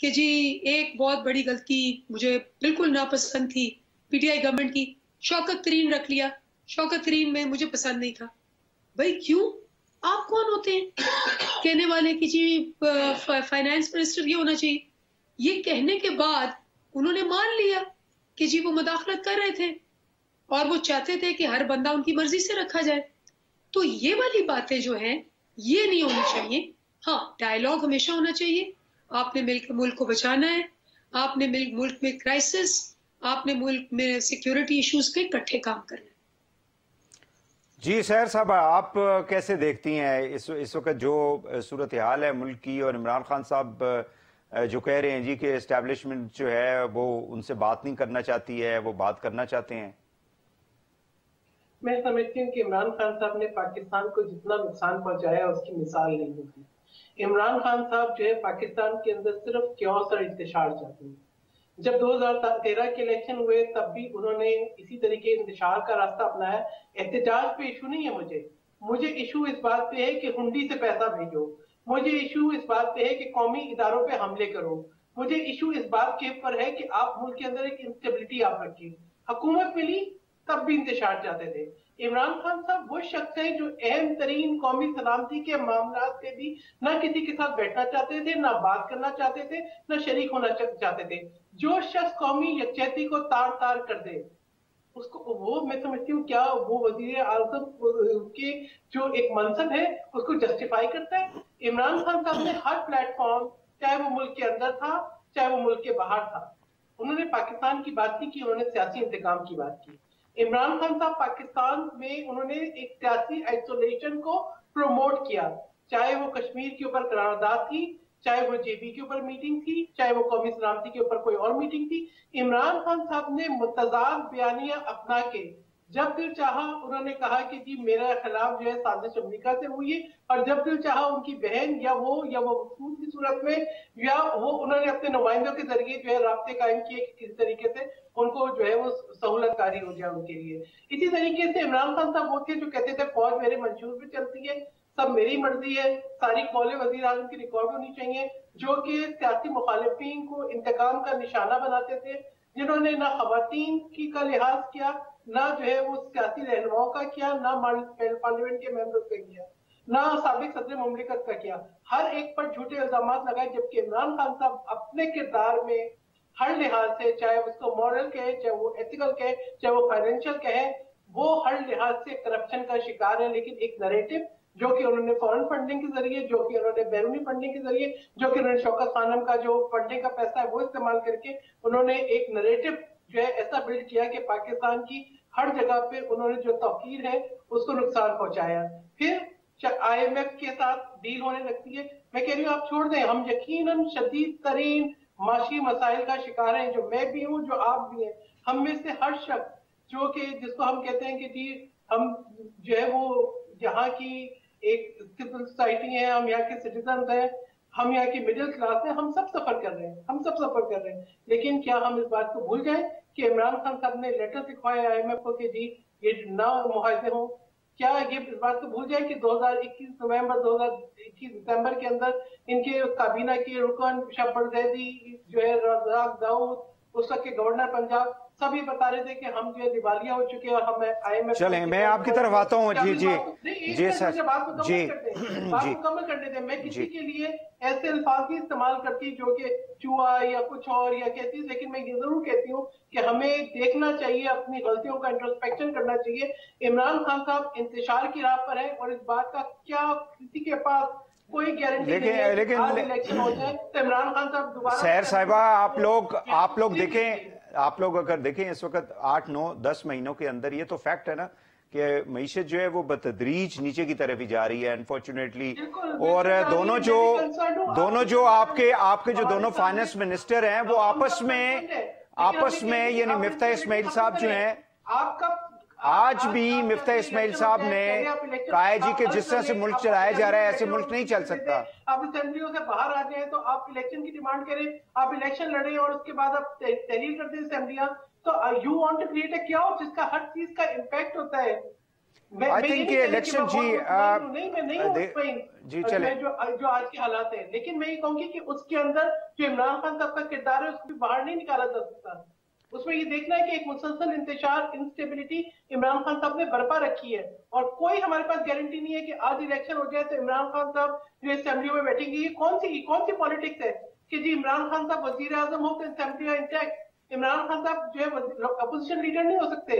कि जी एक बहुत बड़ी गलती मुझे बिल्कुल नापसंद थी पीटीआई गवर्नमेंट की, शौकत तरीन रख लिया, शौकत तरीन में मुझे पसंद नहीं था। भाई क्यों? आप कौन होते हैं कहने वाले कि जी फाइनेंस मिनिस्टर ये होना चाहिए? ये कहने के बाद उन्होंने मान लिया कि जी वो मुदाखलत कर रहे थे और वो चाहते थे कि हर बंदा उनकी मर्जी से रखा जाए। तो ये वाली बातें जो हैं ये नहीं होनी चाहिए। हाँ, डायलॉग हमेशा होना चाहिए। आपने मुल्क को बचाना है, आपने मुल्क में क्राइसिस, आपने मुल्क में सिक्योरिटी इश्यूज पे इकट्ठे काम करना है। जी सहर साहब, आप कैसे देखती हैं इस वक्त जो सूरत हाल है मुल्क की, और इमरान खान साहब जो कह रहे हैं जी कि एस्टेब्लिशमेंट जो है वो उनसे बात नहीं करना चाहती है, वो बात करना चाहते हैं? मैं समझती हूँ कि इमरान खान साहब ने पाकिस्तान को जितना नुकसान पहुंचाया उसकी मिसाल नहीं होती। इमरान खान साहब जो है पाकिस्तान के अंदर सिर्फ क्योस और इंतशार चाहते हैं। जब 2013 के इलेक्शन हुए तब भी उन्होंने इसी तरीके इंतशार का रास्ता अपनाया। एहतजाज पे इशू नहीं है मुझे इशू इस बात पे है कि हुंडी से पैसा भेजो, मुझे इशू इस बात पे है कि कौमी इदारों पे हमले करो, मुझे इशू इस बात के ऊपर है कि आप मुल्क के अंदर एक इंस्टेबिलिटी आप रखिए। हुकूमत मिली तब भी इंतशार चाहते थे। इमरान खान साहब वो शख्स है जो अहम तरीन कौमी सलामती के मामला पे भी ना किसी के साथ बैठना चाहते थे, ना बात करना चाहते थे, ना शरीक होना चाहते थे। जो शख्स कौमी यकजहती को तार तार कर दे उसको, वो मैं समझती हूँ क्या वो वजीर आज़म के जो एक मनसब है उसको जस्टिफाई करता है। इमरान खान साहब ने हर प्लेटफॉर्म, चाहे वो मुल्क के अंदर था चाहे वो मुल्क के बाहर था, उन्होंने पाकिस्तान की बात नहीं की, उन्होंने सियासी इंतकाम की बात की। इमरान खान साहब पाकिस्तान में उन्होंने एक सियासी आइसोलेशन को प्रमोट किया, चाहे वो कश्मीर के ऊपर करारदाद थी, चाहे वो जेबी के ऊपर मीटिंग थी, चाहे वो कौमी सलामती के ऊपर कोई और मीटिंग थी। इमरान खान साहब ने मुतज़ाद बयानियां अपना के जब दिल चाहा उन्होंने कहा कि जी मेरे खिलाफ जो है साजिश अमेरिका से हुई है, और जब दिल चाहा उनकी बहन या वो मकसूद की सूरत में या वो उन्होंने अपने नुमाइंदों के जरिए जो है राब्ते कायम किए कि किस तरीके से उनको जो है वो सहूलतकारी हो जाए उनके लिए। इसी तरीके से इमरान खान साहब वो थे जो कहते थे फौज मेरे मंशूर पे चलती है, सब मेरी मर्जी है, सारी कॉलें वजीर आजम की रिकॉर्ड होनी चाहिए, जो कि सियासी मुखालिफिन को इंतकाम का निशाना बनाते थे, जिन्होंने ना खवातीन की का लिहाज किया, ना जो है वो सियासी रहनुमाओं का किया, ना पार्लियामेंट के मेंबर्स का किया, ना साबिक सदर मुमलिकत का किया। हर एक पर झूठे इल्जाम लगाए, जबकि इमरान खान साहब अपने किरदार में हर लिहाज से, चाहे उसको मॉरल कहे, चाहे वो एथिकल कहे, चाहे वो फाइनेंशियल कहे, वो हर लिहाज से करप्शन का शिकार है। लेकिन एक नैरेटिव जो कि उन्होंने फॉरेन फंडिंग के जरिए, जो कि उन्होंने बैरूनी फंडिंग के जरिए, जो कि उन्होंने शौकत खानम का जो फंडिंग का पैसा है वो इस्तेमाल करके उन्होंने एक नैरेटिव जो है ऐसा बिल्ड किया कि पाकिस्तान की हर जगह पे उन्होंने जो तौकीर है उसको नुकसान पहुंचाया। फिर IMF के साथ डील होने लगती है। मैं कह रही हूँ आप छोड़ दें, हम यकीनन शदीद तरीन माशी मसाइल का शिकार हैं, जो मैं भी हूँ, जो आप भी हैं। हम में से हर शख्स जो कि जिसको हम कहते हैं कि जी हम जो है वो यहाँ की एक सिविल सोसाइटी है, हम यहाँ के सिटीजन हैं, हम यहाँ की मिडिल क्लास हैं, हम सब सफर कर रहे हैं, हम सब सफर कर रहे हैं। लेकिन क्या हम इस बात को भूल जाए कि इमरान खान साहब ने लेटर लिखवाया IMF को कि जी ये ना मुआवजे हो? क्या ये इस बात को भूल जाए कि 2021 नवंबर 2021 दिसंबर के अंदर इनके काबीना के रुकन शब्बर जैदी जो है रज़ाक दाऊद, उस वक्त के गवर्नर पंजाब, सभी बता रहे थे कि हम जो है दिवालिया हो चुके हैं और हम IMF। चलें, मैं आपकी तरफ आता हूँ। जी जी एक जी मिनट सर, मुझे बात जी मुकम्मल जी करने दें। मैं किसी जी के लिए ऐसे अल्फाज नहीं इस्तेमाल करती जो कि चूहा या कुछ और या कहती, लेकिन मैं ये जरूर कहती हूँ कि हमें देखना चाहिए, अपनी गलतियों का इंट्रोस्पेक्शन करना चाहिए। इमरान खान साहब इंतशार की राह पर है और इस बात का क्या किसी के पास कोई गारंटी नहीं है कि आज इलेक्शन हो जाए तो इमरान खान साहब दोबारा। सहर साहिबा, आप लोग देखें, आप लोग अगर देखें इस वक्त 8, 9, 10 महीनों के अंदर ये तो फैक्ट है ना कि मईशत जो है वो बतदरीज नीचे की तरफ ही जा रही है अनफॉर्चुनेटली। और दोनों जो आपके जो दोनों फाइनेंस मिनिस्टर हैं वो आपस में यानी मिफ्ता इस्माइल साहब जो हैं, आज भी मिफ्ता इस्माइल साहब ने कहा है जी कि जिस तरह से मुल्क चलाया जा रहा है ऐसे मुल्क नहीं चल सकता। आप असेंबलियों से बाहर आ जाए तो आप इलेक्शन की डिमांड करें, आप इलेक्शन लड़े और उसके बाद आप तहरीर करते हैं असेंबलियां, तो you want to create a chaos जिसका हर चीज का इम्पैक्ट होता है। आई थिंक ये इलेक्शन जी जी चले जो आज के हालात है, लेकिन मैं ये कहूंगी कि उसके अंदर जो इमरान खान साहब का किरदार है उसको भी बाहर नहीं निकाला जा सकता। उसमें ये देखना है कि एक मुसलसल इंतशार, इंस्टेबिलिटी इमरान खान साहब ने बरपा रखी है और कोई हमारे पास गारंटी नहीं है कि आज इलेक्शन हो जाए तो इमरान खान साहब जो असेंबली में बैठेंगे। ये कौन सी पॉलिटिक्स है कि जी इमरान खान साहब वजीर आजम हो तो असेंबली में इंटैक्ट। इमरान खान साहब जो है अपोजिशन लीडर नहीं हो सकते।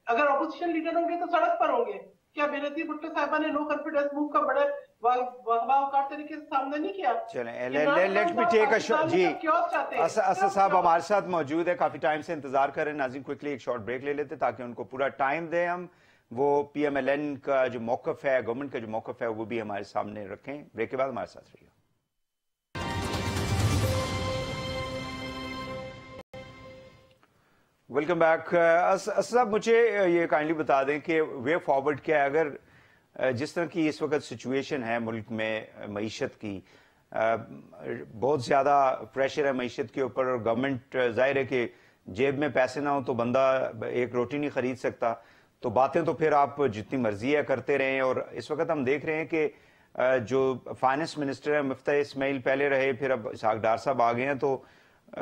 अगर अपोजिशन लीडर होंगे तो सड़क पर होंगे। क्या बेनजीर भुट्टो साहिबा ने नो कॉन्फिडेंस मूव का बड़ा वाकवाकार तरीके से सामना नहीं किया? चलें, let me take a shot. जी असद साहब हमारे साथ मौजूद है, काफी टाइम से इंतजार कर रहे हैं। नाज़रीन क्विकली एक शॉर्ट ब्रेक ले लेते ताकि उनको पूरा टाइम दें हम, वो PMLN का जो मौकफ है, गवर्नमेंट का जो मौकफ है वो भी हमारे सामने रखें। ब्रेक के बाद हमारे साथ रहिए। Welcome back. साहब मुझे ये काइंडली बता दें कि वे फॉरवर्ड क्या है, अगर जिस तरह की इस वक्त सिचुएशन है मुल्क में मईशत की, बहुत ज़्यादा प्रेशर है मईशत के ऊपर और गवर्नमेंट जाहिर है कि जेब में पैसे ना हो तो बंदा एक रोटी नहीं खरीद सकता, तो बातें तो फिर आप जितनी मर्जी है करते रहें। और इस वक्त हम देख रहे हैं कि जो फाइनेंस मिनिस्टर है मिफ्ता इस्माइल पहले रहे, फिर अब इसहाक डार साहब आ गए हैं, तो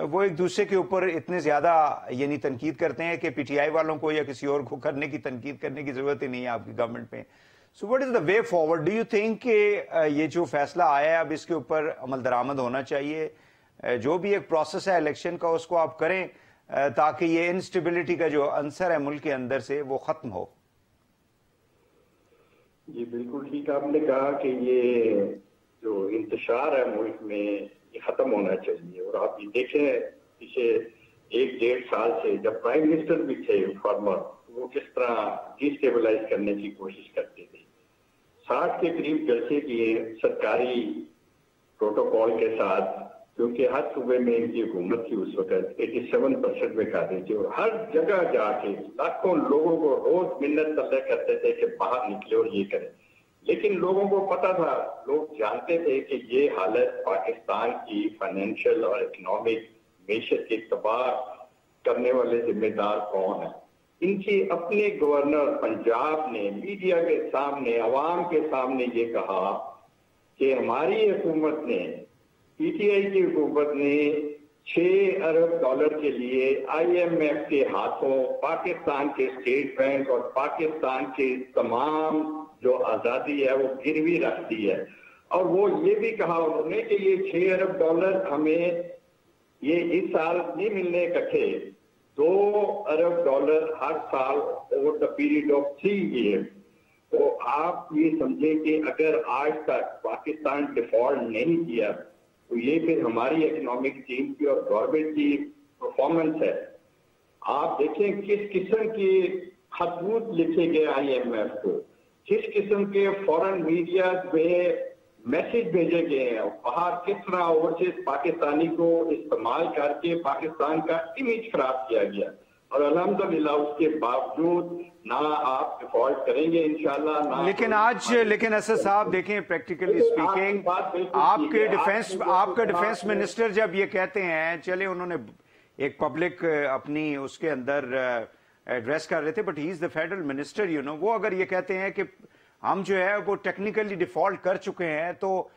वो एक दूसरे के ऊपर इतने ज्यादा यानी तनकीद करते हैं कि PTI वालों को या किसी और को करने की तनकीद करने की जरूरत ही नहीं है आपकी गवर्नमेंट में। So what is the way forward? Do you think कि ये जो फैसला आया है अब इसके ऊपर अमल दरामद होना चाहिए, जो भी एक प्रोसेस है इलेक्शन का उसको आप करें ताकि ये इनस्टेबिलिटी का जो अंसर है मुल्क के अंदर से वो खत्म हो? जी बिल्कुल ठीक आपने कहा कि ये जो इंतशार है मुल्क में ये खत्म होना चाहिए। और आप ये देखें पिछले 1-1.5 साल से जब प्राइम मिनिस्टर भी थे फॉर्मर, वो किस तरह डिस्टेबलाइज करने की कोशिश करते थे। 60 के करीब जलसे किए सरकारी प्रोटोकॉल के साथ, क्योंकि हर सूबे में इनकी हुकूमत थी उस वक्त 87% में कर रही थी और हर जगह जाके लाखों लोगों को रोज मिन्नत तलब करते थे कि बाहर निकले और ये करें। लेकिन लोगों को पता था, लोग जानते थे कि ये हालत पाकिस्तान की फाइनेंशियल और इकोनॉमिक मैशत के तबाह करने वाले जिम्मेदार कौन है। इनके अपने गवर्नर पंजाब ने मीडिया के सामने, अवाम के सामने ये कहा कि हमारी हुकूमत ने, PTI की हुकूमत ने 6 अरब डॉलर के लिए IMF के हाथों पाकिस्तान के स्टेट बैंक और पाकिस्तान के तमाम जो आज़ादी है वो गिरवी रख दी है। और वो ये भी कहा उन्होंने कि ये 6 अरब डॉलर हमें ये इस साल नहीं मिलने इकट्ठे, 2 अरब डॉलर हर साल over the period of 3 year. तो आप ये समझें कि अगर आज तक पाकिस्तान डिफॉल्ट नहीं किया तो ये फिर हमारी इकोनॉमिक टीम की और गवर्नमेंट की परफॉर्मेंस है। आप देखें किस किस्म के खतूत लिखे गए IMF को, किस किस्म के फॉरेन मीडिया में मैसेज भेजे गए हैं, बाहर किस तरह ओवरसीज पाकिस्तानी को इस्तेमाल करके पाकिस्तान का इमेज खराब किया गया। और अल्हम्दुलिल्लाह उसके बावजूद ना आप डिफॉल्ट करेंगे इंशाल्लाह ना। लेकिन असद साहब देखें, प्रैक्टिकली स्पीकिंग आपके डिफेंस मिनिस्टर जब ये कहते हैं, चले उन्होंने एक पब्लिक अपनी उसके अंदर एड्रेस कर रहे थे, but he is the federal minister, you know, वो अगर ये कहते हैं कि हम जो है वो टेक्निकली डिफॉल्ट कर चुके हैं, तो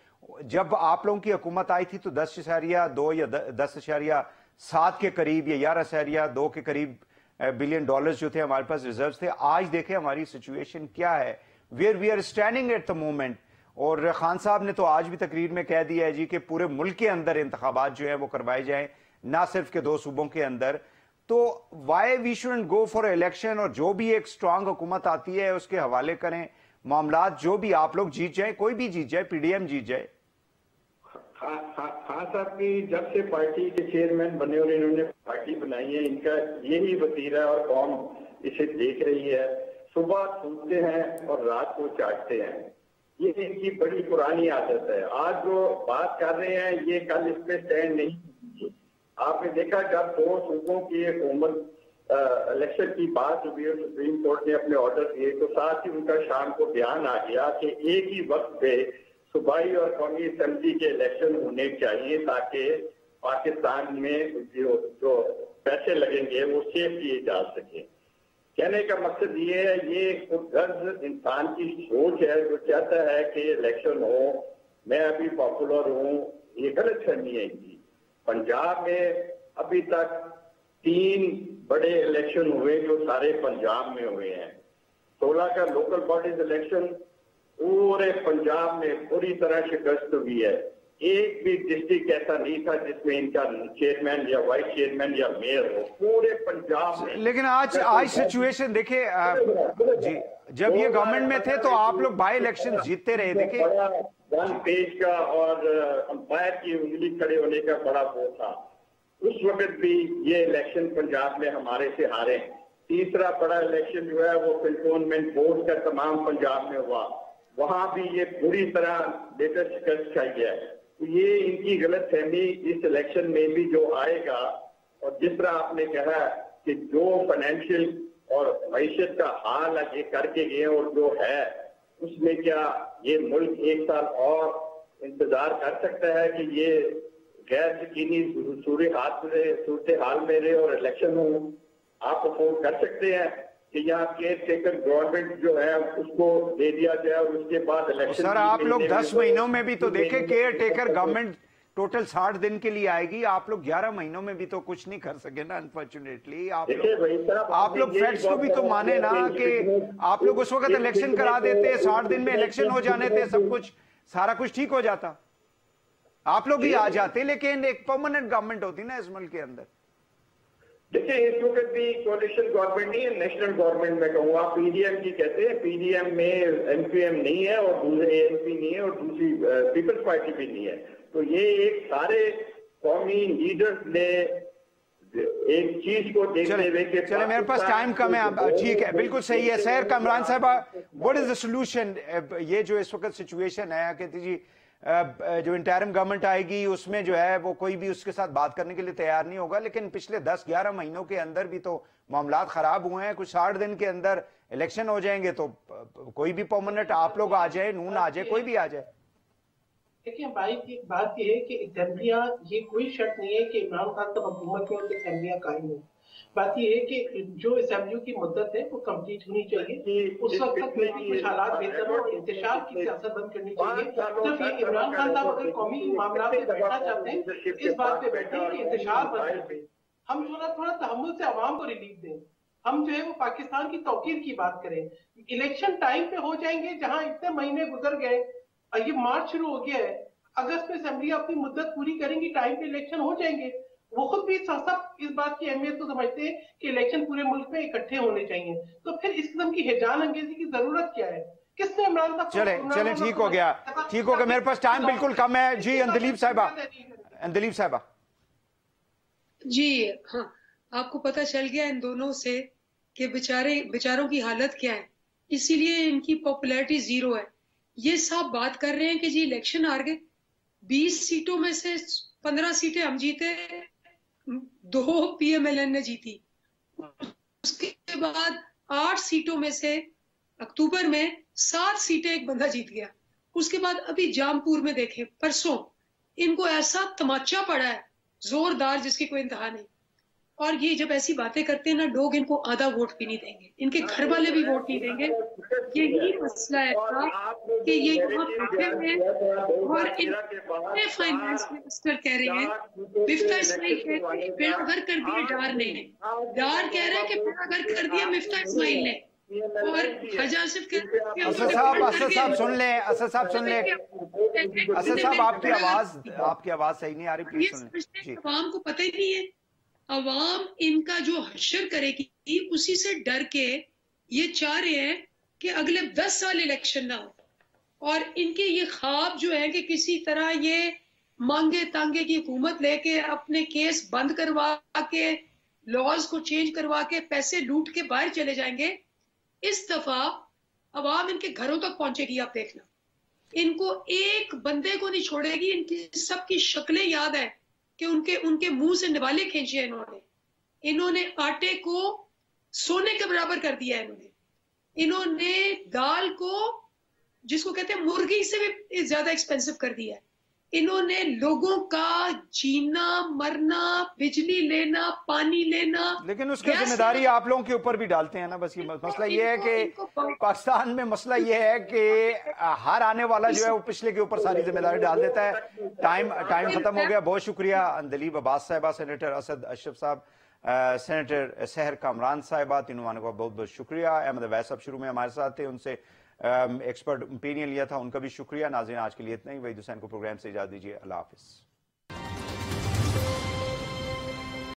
जब आप लोगों की हुकूमत आई थी तो 10.2 या 10.7 के करीब या 11.2 के करीब बिलियन डॉलर्स जो थे हमारे पास रिजर्व्स थे। आज देखें हमारी सिचुएशन क्या है, where we are standing at the moment. और खान साहब ने तो आज भी तकरीर में कह दिया है जी कि पूरे मुल्क के अंदर इंतखाबात जो है वो करवाए जाएं, ना सिर्फ के 2 सूबों के अंदर। तो why we shouldn't go for election, और जो भी एक स्ट्रांग हुकूमत आती है उसके हवाले करें मामला, जो भी आप लोग जीत जाए, कोई भी जीत जाए, पीडीएम जीत जाए। खान साहब की जब से पार्टी के चेयरमैन बने और इन्होंने पार्टी बनाई है, इनका यही वतीरा और कौम इसे देख रही है। सुबह सूखते हैं और रात को चाटते हैं, ये इनकी बड़ी पुरानी आदत है। आज जो बात कर रहे हैं ये कल इस पे स्टैंड नहीं। आपने देखा जब 2 सूबों की हुकूमत इलेक्शन की बात हुई और सुप्रीम कोर्ट ने अपने ऑर्डर दिए, तो साथ ही उनका शाम को बयान आ गया कि एक ही वक्त पे सूबाई और कौमी असेंबली के इलेक्शन होने चाहिए ताकि पाकिस्तान में जो पैसे लगेंगे वो सेव किए जा सके। कहने का मकसद ये है, ये खुदगर्ज इंसान की सोच है जो चाहता है कि इलेक्शन हो, मैं अभी पॉपुलर हूँ, ये गलत फहमी है इनकी। पंजाब में अभी तक 3 बड़े इलेक्शन हुए जो सारे पंजाब में हुए हैं। 16 का लोकल बॉडीज इलेक्शन पूरे पंजाब में पूरी तरह शिकस्त हुई है। एक भी डिस्ट्रिक्ट ऐसा नहीं था जिसमें इनका चेयरमैन या वाइस चेयरमैन या मेयर हो, पूरे पंजाब में। लेकिन आज सिचुएशन देखिए जी, जब ये गवर्नमेंट में थे तो आप लोग बाई इलेक्शन जीतते रहे। देखिए वन पेज का और अंपायर की उंगली खड़े होने का बड़ा वो था। उस वक्त भी ये इलेक्शन पंजाब में हमारे से हारे। तीसरा बड़ा इलेक्शन जो है वो कंटोनमेंट बोर्ड का तमाम पंजाब में हुआ, वहां भी ये बुरी तरह बेहतर शिकस्त खाई है। तो ये इनकी गलत फहमी इस इलेक्शन में भी जो आएगा, और जिस तरह आपने कहा कि जो फाइनेंशियल और मईशत का हाल ये करके गए और जो है उसमें क्या ये मुल्क 1 साल और इंतजार कर सकता है कि ये गैर यकीनी सूरत हाल में रहे और इलेक्शन हो? आप अफोर्ड कर सकते हैं कि यहाँ केयर टेकर गवर्नमेंट जो है उसको दे दिया जाए और उसके बाद इलेक्शन? सर आप लोग 10 महीनों में भी तो देखे, केयर टेकर गवर्नमेंट टोटल 60 दिन के लिए आएगी, आप लोग 11 महीनों में भी तो कुछ नहीं कर सके ना अनफॉर्चुनेटली। आप लोग फैक्ट्स को भी तो माने ना कि आप लोग उस वक्त इलेक्शन करा देते, 60 दिन में इलेक्शन हो जाने थे, सब कुछ सारा कुछ ठीक हो जाता, आप लोग भी आ जाते। लेकिन एक परमानेंट गवर्नमेंट होती ना इस मुल्क के अंदर। देखिए इस वक्त भी कोalition गवर्नमेंट नहीं है, नेशनल गवर्नमेंट में कहूँगा। पीडीएम की कहते हैं, पीडीएम में एमपीएम नहीं है और दूसरे एएनपी नहीं है और दूसरी पीपल्स पार्टी भी नहीं है। तो ये एक सारे कौमी लीडर्स ने एक चीज को देखते हुए कि चले मेरे पास टाइम कम है। ठीक है, बिल्कुल सही है सर। कमरान साहब, व्हाट इज द सॉल्यूशन? ये जो इस वक्त सिचुएशन है, कहती जी जो इंटरिम गवर्नमेंट आएगी उसमें जो है वो कोई भी उसके साथ बात करने के लिए तैयार नहीं होगा। लेकिन पिछले 10-11 महीनों के अंदर भी तो मामलात खराब हुए हैं। कुछ 60 दिन के अंदर इलेक्शन हो जाएंगे तो कोई भी परमानेंट आप लोग आ जाए, नून आ जाए, कोई भी आ जाए। देखिए भाई की बात यह है कि असेंबलियां, ये कोई शर्त नहीं है कि इमरान खान तब हुकूमत में उनकी असेंबलियां कायम हो। बात यह है कि जो असेंबलियों की मुद्दत है वो कंप्लीट होनी चाहिए। उस वक्त तक कुछ हालात बेहतर हो, इंतशार की सियासत बंद करनी चाहिए। सिर्फ ये इमरान खान साहब अगर कौमी मामला में बैठना चाहते हैं, इस बात पे बैठे कि इंतशार बंद करें। हम थोड़ा तहम्मुल से आवाम को रिलीफ दें। हम जो है वो पाकिस्तान की तौकीर की बात करें। इलेक्शन टाइम पे हो जाएंगे, जहां इतने महीने गुजर गए, ये मार्च शुरू हो गया है, अगस्त में असेंबली अपनी मुद्दत पूरी करेंगी, टाइम पे इलेक्शन हो जाएंगे। वो खुद भी सब इस बात की अहमियत को समझते हैं कि इलेक्शन पूरे मुल्क में इकट्ठे होने चाहिए। तो फिर इस किस्म की हिजान अंगेजी की जरूरत क्या है? किसने इमरान साहब? चले ठीक हो गया, ठीक हो गया। मेरे पास टाइम बिल्कुल कम है जी। अंदलीब साहिबा, अंदलीब साहिबा जी। हाँ, आपको पता चल गया इन दोनों से कि बेचारों की हालत क्या है, इसीलिए इनकी पॉपुलैरिटी 0 है। ये सब बात कर रहे हैं कि जी इलेक्शन हार गए, 20 सीटों में से 15 सीटें हम जीते, 2 पीएमएलएन ने जीती। उसके बाद 8 सीटों में से अक्टूबर में 7 सीटें एक बंदा जीत गया। उसके बाद अभी जामपुर में देखें, परसों इनको ऐसा तमाचा पड़ा है जोरदार जिसकी कोई इंतहा नहीं। और ये जब ऐसी बातें करते हैं ना, लोग इनको आधा वोट भी नहीं देंगे, इनके घर वाले भी वोट नहीं देंगे। यही मसला है कि ये यहाँ बैठे हुए और इन फाइनेंस मिनिस्टर कह रहे हैं, मिफ्ता इस्माइल कह रहे हैं बेड़ा घर कर दिया डार ने, डार कह रहा है कि बेड़ा घर कर दिया मिफ्ता इस्माइल ने। और ख्वाजा आसिफ कहते हैं कि असद साहब सुन लें, असद साहब सुन लें, असद साहब आपकी आवाज सही नहीं आ रही, प्लीज सुन लें जी। अवाम को पता ही नहीं है, अवाम इनका जो हशर करेगी उसी से डर के ये चाह रहे हैं कि अगले 10 साल इलेक्शन ना हो, और इनके ये ख्वाब जो है कि किसी तरह ये मांगे तांगे की हुकूमत लेके अपने केस बंद करवा के लॉज को चेंज करवा के पैसे लूट के बाहर चले जाएंगे। इस दफा अवाम इनके घरों तक पहुंचेगी, आप देखना, इनको एक बंदे को नहीं छोड़ेगी। इनकी सबकी शक्लें याद है कि उनके उनके मुंह से निवाले खींचे इन्होंने आटे को सोने के बराबर कर दिया है। इन्होंने दाल को, जिसको कहते हैं मुर्गी से भी ज्यादा एक्सपेंसिव कर दिया है। इन्होंने लोगों का जीना मरना, बिजली लेना, पानी लेना, लेकिन उसकी जिम्मेदारी आप लोगों के ऊपर भी डालते हैं ना। बस ये मसला ये है कि पाकिस्तान में मसला ये है कि हर आने वाला जो है वो पिछले के ऊपर सारी जिम्मेदारी डाल देता है। टाइम खत्म हो गया। बहुत शुक्रिया दिलीप अब्बास साहिबा, सेनेटर असद अशरफ साहब, सेनेटर सहर कामरान साहिबा, तीनों का बहुत बहुत शुक्रिया। अहमद अवैस साहब शुरू में हमारे साथ थे, उनसे एक्सपर्ट ओपिनियन लिया था, उनका भी शुक्रिया। नाज़रीन, आज के लिए इतना ही। वहीद हुसैन को प्रोग्राम से इजाज़त दीजिए। अल्लाह हाफिज़।